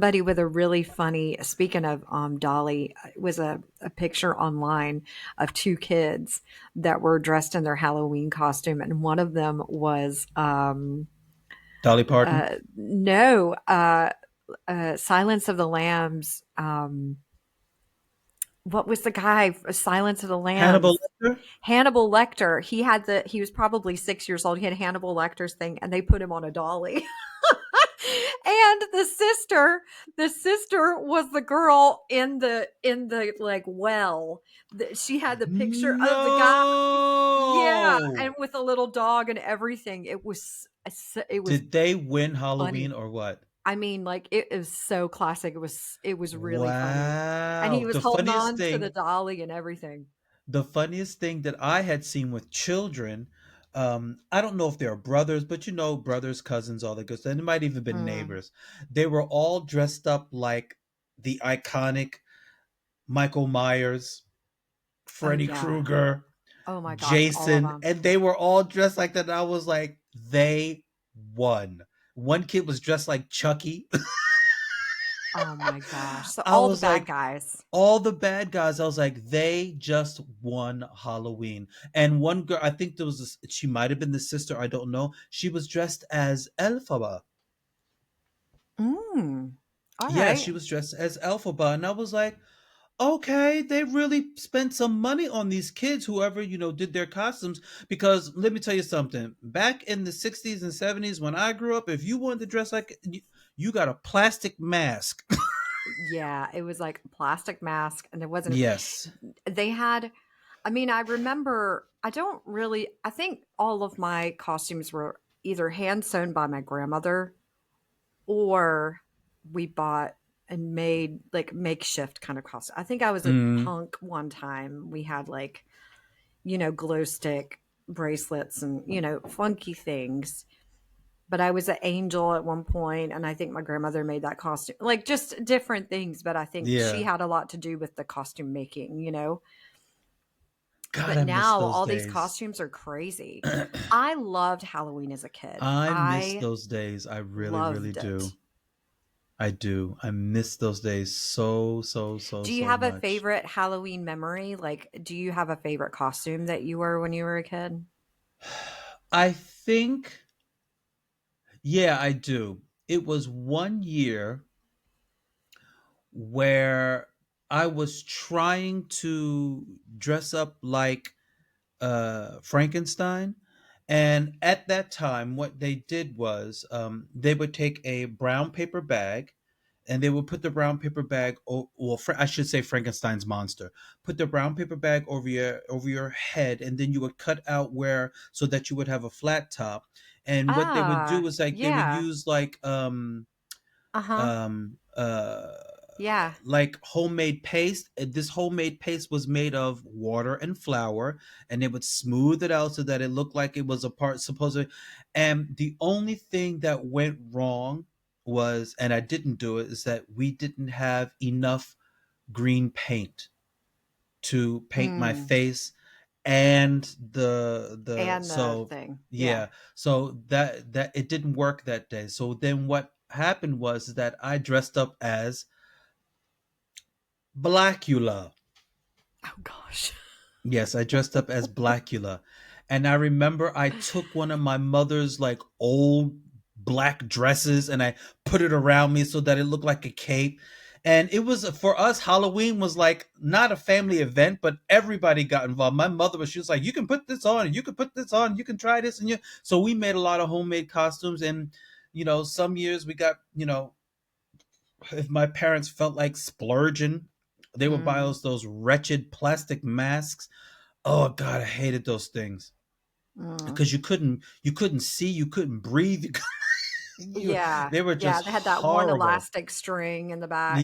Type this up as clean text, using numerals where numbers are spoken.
somebody with a really funny, speaking of Dolly, it was a picture online of two kids that were dressed in their Halloween costume, and one of them was Dolly Parton, no, Silence of the Lambs. What was the guy? Silence of the Hannibal Lambs. Lecter. Hannibal Lecter. He was probably 6 years old. He had Hannibal Lecter's thing, and they put him on a dolly. And the sister was the girl in the like well. She had the picture of the guy. Yeah, and No. with a little dog and everything. It was Did they win funny. Halloween or what? I mean, like, it is so classic. It was really funny. And he Wow. was holding on to the dolly and everything. The funniest thing that I had seen with children, I don't know if they are brothers, but you know, brothers, cousins, all that good stuff. And it might even been Mm. neighbors. They were all dressed up like the iconic Michael Myers, Oh, Freddy yeah. Krueger, Oh my gosh, all of Jason, them. and they were all dressed like that. And I was like, they won. One kid was dressed like Chucky. Oh my gosh. So I all the was bad like, guys. all the bad guys. I was like, they just won Halloween. And one girl, I think there was this, she might have been the sister. I don't know. She was dressed as Elphaba. Mm. All Yeah, right. she was dressed as Elphaba, and I was like, okay, they really spent some money on these kids, whoever did their costumes. Because let me tell you something. Back in the '60s and '70s, when I grew up, if you wanted to dress like you got a plastic mask. Yeah, it was like a plastic mask, and there wasn't Yes. they had I mean, I remember I think all of my costumes were either hand sewn by my grandmother, or we bought and made like makeshift kind of costume. I think I was a Mm. punk one time. We had like, glow stick bracelets and, funky things. But I was an angel at one point, and I think my grandmother made that costume. Like, just different things, but I think she Yeah. had a lot to do with the costume making. God, But I miss now those all these days. costumes are crazy. I loved Halloween as a kid. I miss I those days. I really, really loved it. do. I do. I miss those days so, so, so, Do you so have a much. favorite Halloween memory? Like, do you have a favorite costume that you wore when you were a kid? I think, yeah, I do. It was one year where I was trying to dress up like Frankenstein. And at that time, what they did was they would take a brown paper bag and they would put the brown paper bag, well, I should say Frankenstein's monster, put the brown paper bag over your head, and then you would cut out where so that you would have a flat top. And what they would do Ah, is like they would yeah. use Uh-huh. um uh Yeah. like homemade paste. This homemade paste was made of water and flour, and they would smooth it out so that it looked like it was a part supposedly. And the only thing that went wrong was, and I didn't do it, is that we didn't have enough green paint to paint my Mm. face and the And the so thing. Yeah. yeah, so that it didn't work that day. So then what happened was that I dressed up as Blackula. Oh gosh. Yes, I dressed up as Blackula. And I remember I took one of my mother's like old black dresses and I put it around me so that it looked like a cape. And it was, for us, Halloween was like not a family event, but everybody got involved. My mother was, she was like, you can put this on, and you can put this on, you can try this. And so we made a lot of homemade costumes. And, some years we got, if my parents felt like splurging, they would buy Mm. us those wretched plastic masks. Oh God, I hated those things Mm. because you couldn't see, you couldn't breathe. Yeah. They were Yeah, just they had that one horrible. elastic string in the back.